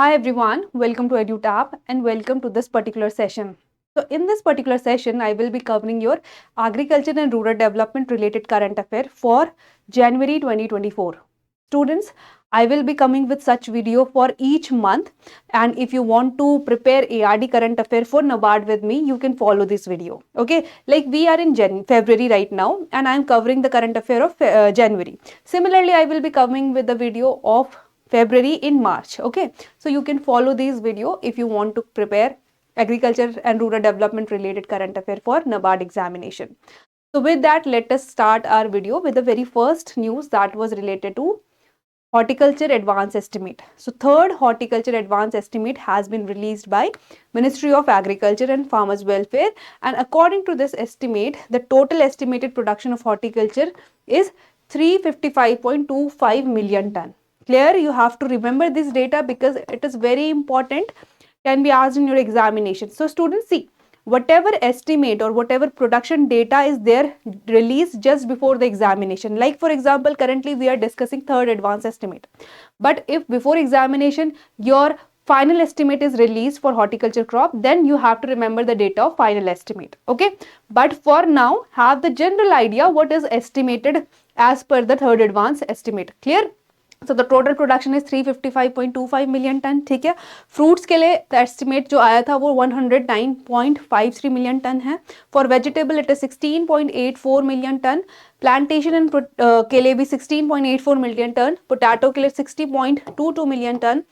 Hi everyone, welcome to EduTap and welcome to this particular session. So in this particular session, I will be covering your agriculture and rural development related current affair for January 2024. Students, I will be coming with such video for each month, and if you want to prepare ARD current affair for NABARD with me, you can follow this video. Okay, like we are in February right now and I am covering the current affair of January. Similarly, I will be coming with the video of February in March. Okay, so you can follow this video if you want to prepare agriculture and rural development related current affair for NABARD examination. So with that, let us start our video with the very first news that was related to horticulture advance estimate. So third horticulture advance estimate has been released by Ministry of Agriculture and Farmers Welfare, and according to this estimate, the total estimated production of horticulture is 355.25 million ton. Clear? You have to remember this data because it is very important, can be asked in your examination. So students, see, whatever estimate or whatever production data is there released just before the examination, like for example currently we are discussing third advance estimate, but if before examination your final estimate is released for horticulture crop, then you have to remember the data of final estimate. Okay, but for now have the general idea what is estimated as per the third advance estimate. Clear? So the total production is 355.25 million ton. ठीक है, fruits के लिए estimate जो आया था वो 109.53 million ton है. For vegetable it is 16.84 million ton. Plantation and के लिए भी 16.84 मिलियन टन. पोटैटो के लिए 60.22 million ton.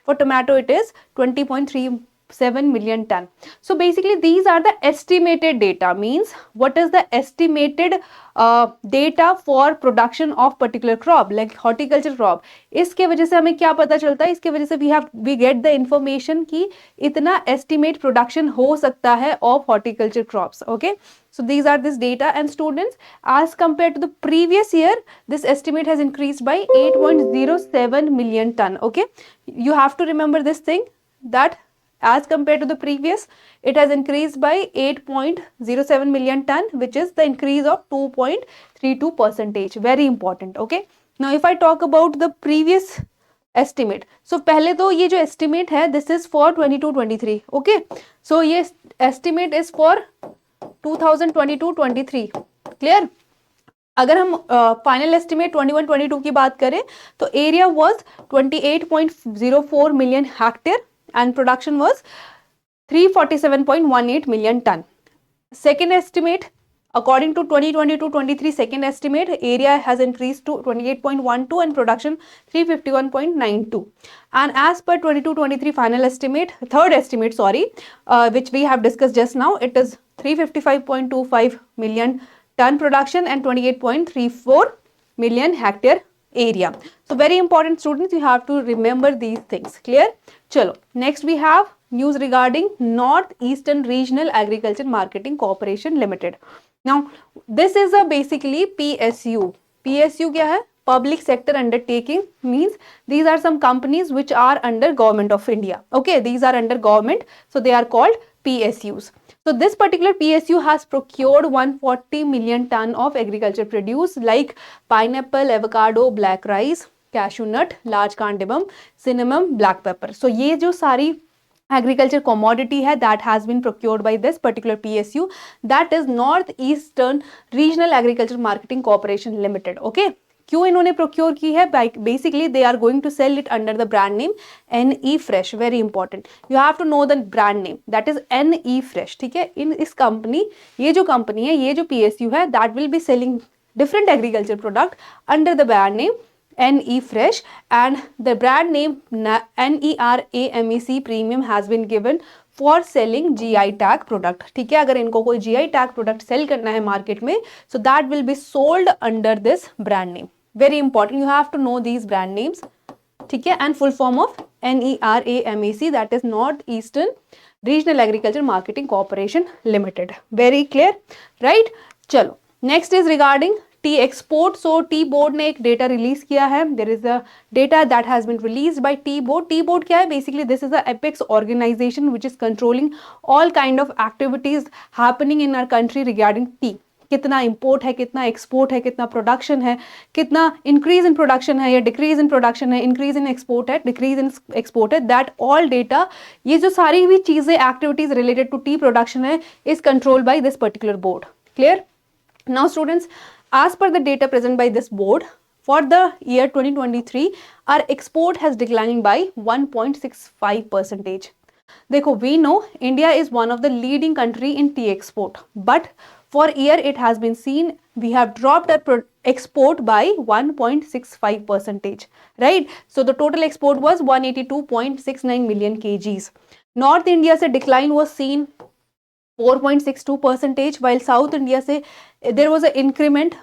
For tomato it is 20.37 million ton. So basically these are the estimated data, means what is the estimated data for production of particular crop like horticulture crop. इसके वजह से हमें क्या पता चलता है, इसके वजह से we get the information कि इतना estimate production हो सकता है of horticulture crops. Okay, so these are this data, and students, as compared to the previous year, this estimate has increased by 8.07 million ton. Okay, you have to remember this thing, that as compared to the previous, it has increased by 8.07 million ton, which is the increase of 2.32%. Very important. Okay, now if I talk about the previous estimate, so पहले तो ये जो estimate है, this is for 22-23. Okay, so ये estimate is for 2022-23. Clear? अगर हम final estimate 21-22 की बात करें तो area was 28.04 million hectare and production was 347.18 million ton. Second estimate according to 2022-23 second estimate, area has increased to 28.12 and production 351.92. And as per 22-23 final estimate, third estimate, sorry, which we have discussed just now, it is 355.25 million ton production and 28.34 million hectare area. So very important, students, you have to remember these things. Clear? Chalo, next we have news regarding Northeastern Regional Agriculture Marketing Corporation Limited. Now this is a basically PSU. PSU क्या है? Public sector undertaking, means these are some companies which are under government of India. Okay, these are under government, so they are called PSUs. So this particular PSU has procured 140 million ton of agriculture produce like pineapple, avocado, black rice, cashew nut, large cardamom, cinnamon, black pepper. So ये जो सारी agriculture commodity है that has been procured by this particular PSU, that is Northeastern Regional Agriculture Marketing Corporation Limited. Okay, क्यों इन्होंने procure की है? Basically they are going to sell it under the brand name NE Fresh. Very important, you have to know the brand name, that is NE Fresh. ठीक है, इन इस company, ये जो company है, ये जो PSU है, that will be selling different agriculture product under the brand name NE Fresh, and the brand name NERAMEC Premium has been given for selling GI tag product. ठीक है, अगर इनको कोई GI tag product sell करना है market में, so that will be sold under this brand name. Very important, you have to know these brand names. ठीक है, and full form of NERAMEC, that is Northeastern Regional Agriculture Marketing Corporation Limited. Very clear, right? चलो, next is regarding tea export. So tea board ने एक data release किया है. There is a data that has been released by tea board. Tea board क्या है? Basically this is a apex organisation which is controlling all kind of activities happening in our country regarding tea. कितना import है, कितना export है, कितना production है, कितना increase in production है या डिक्रीज इन प्रोडक्शन है, इंक्रीज इन एक्सपोर्ट है, डिक्रीज इन एक्सपोर्ट है, दैट ऑल डेटा, ये जो सारी भी चीजें activities related to tea production है, is control by this particular board. Clear? Now students, as per the data present by this board, for the year 2023 our export has declined by 1.65%. देखो, we know India is one of the leading country in tea export, but for year it has been seen we have dropped our export by 1.65%, right? So the total export was 182.69 million kgs. North India से decline was seen 4.62%, while South India से there was an increment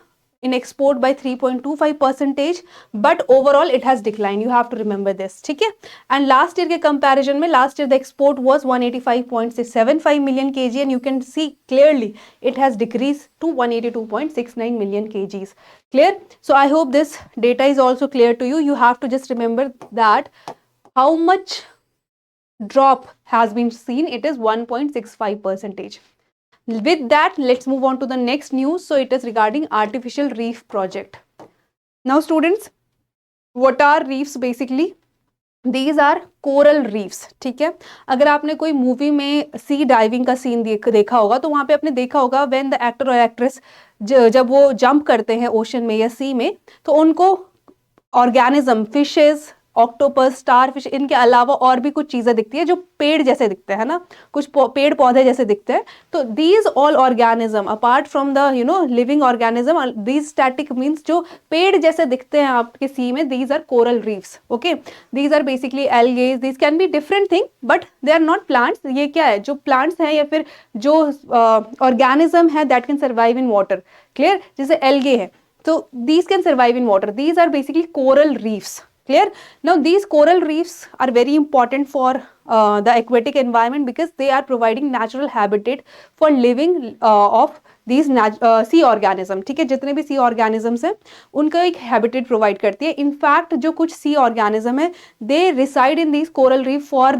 in export by 3.25%, but overall it has declined. You have to remember this, ठीक है? And last year के comparison में, last year the export was 185.75 million kg and you can see clearly it has decreased to 182.69 million kgs. Clear? So I hope this data is also clear to you. You have to just remember that how much drop has been seen. It is 1.65%. With that, let's move on to the next news. So it is regarding artificial reef project. Now students, what are reefs basically? These are coral reefs. ठीक है? अगर आपने कोई movie में sea diving का scene देखा होगा तो वहां पे आपने देखा होगा व्हेन द एक्टर और एक्ट्रेस जब वो जंप करते हैं ओशन में या सी में, तो उनको ऑर्गेनिज्म, फिशेस, ऑक्टोपस, स्टारफिश, इनके अलावा और भी कुछ चीजें दिखती है जो पेड़ जैसे दिखते हैं ना, कुछ पेड़ पौधे जैसे दिखते हैं. तो these all organism apart from the living organism, these static means जो पेड़ जैसे दिखते हैं आपके सी में, these are coral reefs. Okay, these are basically algae. These can be different thing but they are not plants. ये क्या है? जो प्लांट्स हैं या फिर जो ऑर्गेनिज्म है that can survive in water. Clear? जैसे एल्गे है तो these can survive in water. These are basically coral reefs. Clear? Now these coral reefs are very important for the aquatic environment because they are providing natural habitat for living of these sea organism. ठीक है? जितने भी sea organisms हैं उनका एक habitat provide करती है. In fact जो कुछ sea organism है they reside in these coral reef for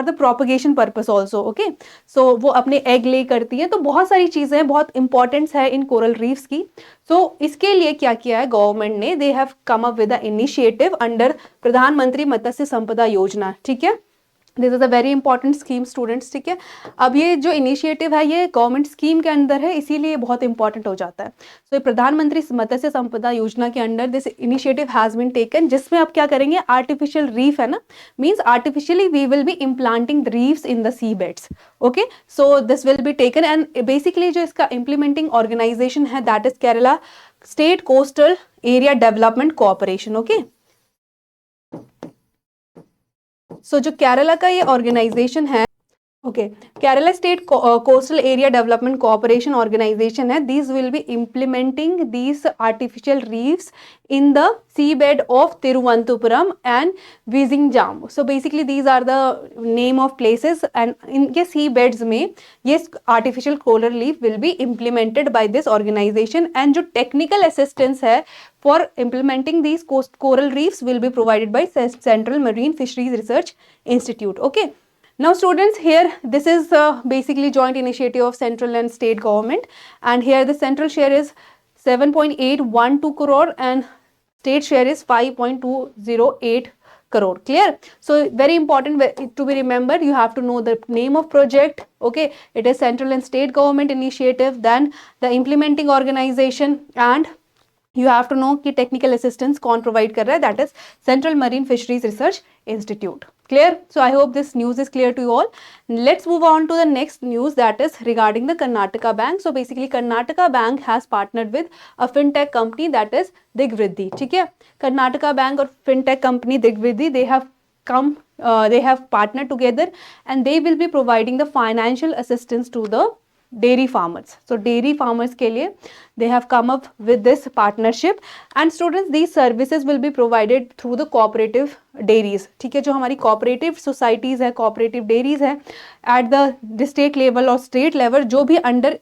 the propagation purpose also. Okay, so वो अपने egg lay करती है. तो बहुत सारी चीजें हैं, बहुत importance है इन coral reefs की. So इसके लिए क्या किया है गवर्नमेंट ने? They have come up with the initiative under प्रधानमंत्री मत्स्य संपदा योजना. ठीक है? This is a very important scheme students. ठीक है? अब ये जो इनिशिएटिव है ये गवर्नमेंट स्कीम के अंदर है, इसीलिए बहुत इंपॉर्टेंट हो जाता है. तो प्रधानमंत्री मत्स्य संपदा योजना के under this initiative has been taken, जिसमें आप क्या करेंगे? आर्टिफिशियल रीफ है ना, means artificially we will be implanting reefs in the sea beds. Okay, so this will be taken and basically जो इसका इम्प्लीमेंटिंग ऑर्गेनाइजेशन है that is Kerala state coastal area development cooperation. Okay, so जो केरला का ये organisation है, okay, Kerala state coastal area development cooperation organisation है, these will B implementing these artificial reefs in the sea bed of Thiruvananthapuram and Vizhinjam. So basically these are the name of places and इनके sea beds में ये artificial coral reef will be implemented by this organisation and जो technical assistance है for implementing these coral reefs will be provided by Central Marine Fisheries Research Institute. Okay, now students, here this is basically joint initiative of central and state government, and here the central share is 7.812 crore and state share is 5.208 crore. Clear? So very important to be remembered, you have to know the name of project. Okay, it is central and state government initiative, then the implementing organization, and you have to know कि technical assistance कौन provide कर रहा है, that is Central Marine Fisheries Research Institute. Clear? So I hope this news is clear to you all. Let's move on to the next news, that is regarding the Karnataka Bank. So basically Karnataka Bank has partnered with a fintech company that is Digvriddhi. ठीक है? Karnataka Bank और fintech company Digvriddhi, they have partnered together and they will be providing the financial assistance to the dairy farmers. So dairy farmers के लिए they have come up with this partnership and students these services will be provided through the cooperative dairies. ठीक है? जो हमारी cooperative societies है, cooperative dairies है at the district level और state level, जो भी under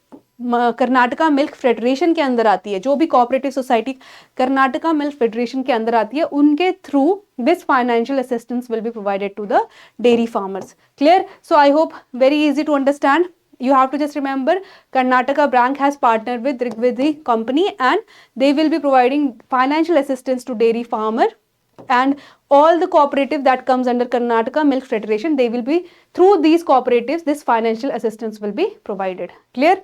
कर्नाटका मिल्क फेडरेशन के अंदर आती है, जो भी cooperative society Karnataka milk federation के अंदर आती है, उनके through this financial assistance will be provided to the dairy farmers. Clear? So I hope very easy to understand. you have to just remember Karnataka bank has partnered with Rigvedi company and they will be providing financial assistance to dairy farmer, and all the cooperative that comes under Karnataka Milk Federation, they will be through these cooperatives this financial assistance will be provided. Clear?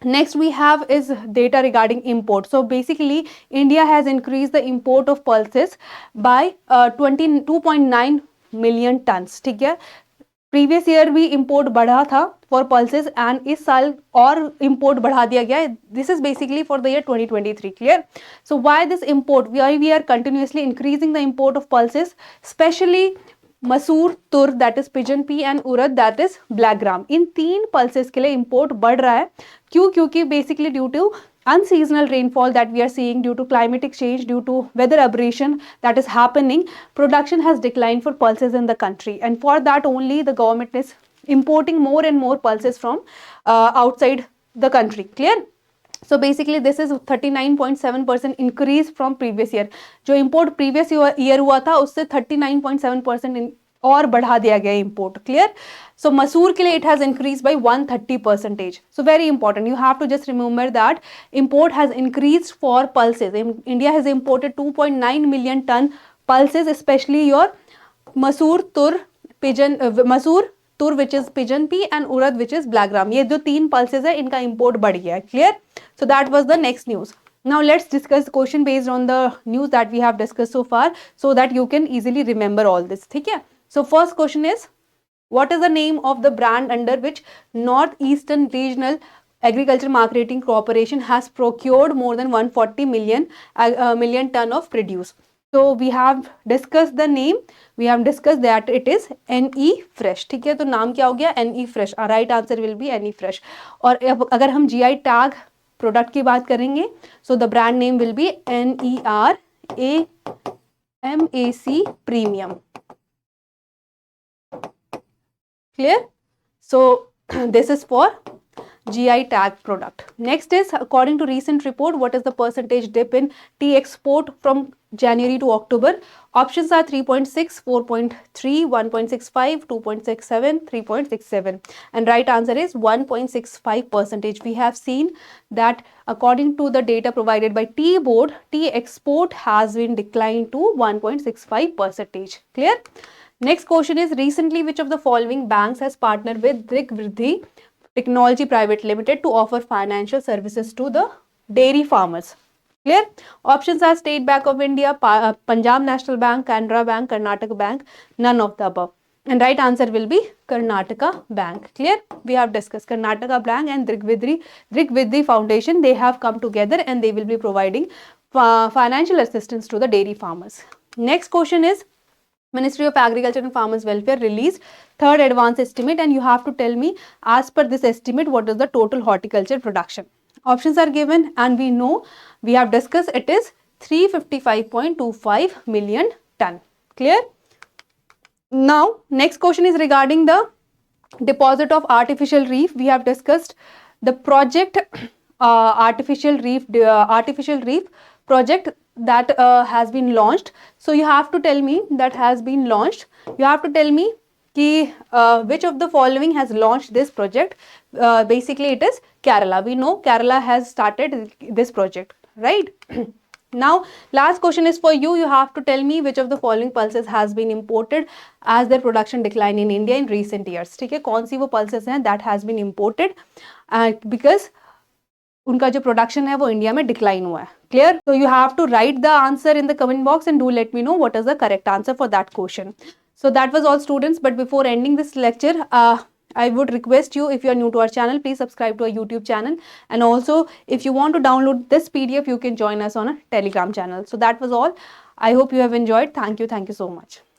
Next we have is data regarding import. So basically India has increased the import of pulses by 22.9 million tons. ठीक है, previous year भी import बढ़ा था for pulses and इस साल और import बढ़ा दिया गया है. This is basically for the year 2023. Clear? So why this import? We are continuously increasing the import of pulses, specially masoor, tur that is pigeon pea and urad that is black gram. In 3 pulses के लिए import बढ़ रहा है. क्यों? क्योंकि basically due to unseasonal rainfall that we are seeing, due to climatic change, due to weather aberration that is happening, production has declined for pulses in the country, and for that only the government is importing more and more pulses from outside the country. Clear? So basically this is 39.7% increase from previous year. जो import previous year हुआ था उससे 39.7% और बढ़ा दिया गया import. Clear? So मसूर के लिए it has increased by 130%. So very important. You have to just remember that import has increased for pulses. India has imported 2.9 million ton pulses, especially your मसूर, तुर, पिजन, मसूर, तुर which is pigeon pea and urad which is black gram. ये जो 3 pulses है इनका import बढ़ गया है. Clear? So that was the next news. Now let's discuss the question based on the news that we have discussed so far, so that you can easily remember all this. ठीक है? So first question is, what is the name of the brand under which Northeastern Regional Agriculture Marketing Corporation has procured more than 140 million ton of produce? So we have discussed the name. We have discussed that it is NE Fresh. ठीक है, तो नाम क्या हो गया? NE Fresh. Our right answer will be NE Fresh. और अगर हम GI tag product की बात करेंगे, so the brand name will be NERAMAC Premium. Clear? So this is for GI tag product. Next is, according to recent report, what is the percentage dip in tea export from January to October? Options are 3.6, 4.3, 1.65, 2.67, 3.67, and right answer is 1.65%. We have seen that according to the data provided by Tea Board, tea export has been declined to 1.65%. Clear? Next question is, recently which of the following banks has partnered with Rigvedi Technology Private Limited to offer financial services to the dairy farmers? Clear? Options are State Bank of India, Punjab National Bank, Canara Bank, Karnataka Bank, none of the above. And right answer will be Karnataka Bank. Clear? We have discussed Karnataka Bank and Rigvedi Foundation. They have come together and they will be providing financial assistance to the dairy farmers. Next question is, Ministry of Agriculture and Farmers Welfare released third advance estimate, and you have to tell me, as per this estimate, what is the total horticulture production? Options are given and we know, we have discussed, it is 355.25 million ton. Clear? Now next question is regarding the deposit of artificial reef. We have discussed the project artificial reef project that has been launched. So you have to tell me that has been launched. You have to tell me ki, which of the following has launched this project. Basically it is Kerala. We know Kerala has started this project, right? Now last question is for you. You have to tell me which of the following pulses has been imported as their production decline in India in recent years. ठीक है, कौन सी वो pulses हैं that has been imported because उनका जो production है वो India में डिक्लाइन हुआ है. Clear? So you have to write the answer in the comment box and do let me know what is the correct answer for that question. So that was all, students. But before ending this lecture, I would request you, if you are new to our channel, please subscribe to our YouTube channel, and also if you want to download this PDF, you can join us on a Telegram channel. So that was all. I hope you have enjoyed. Thank you so much.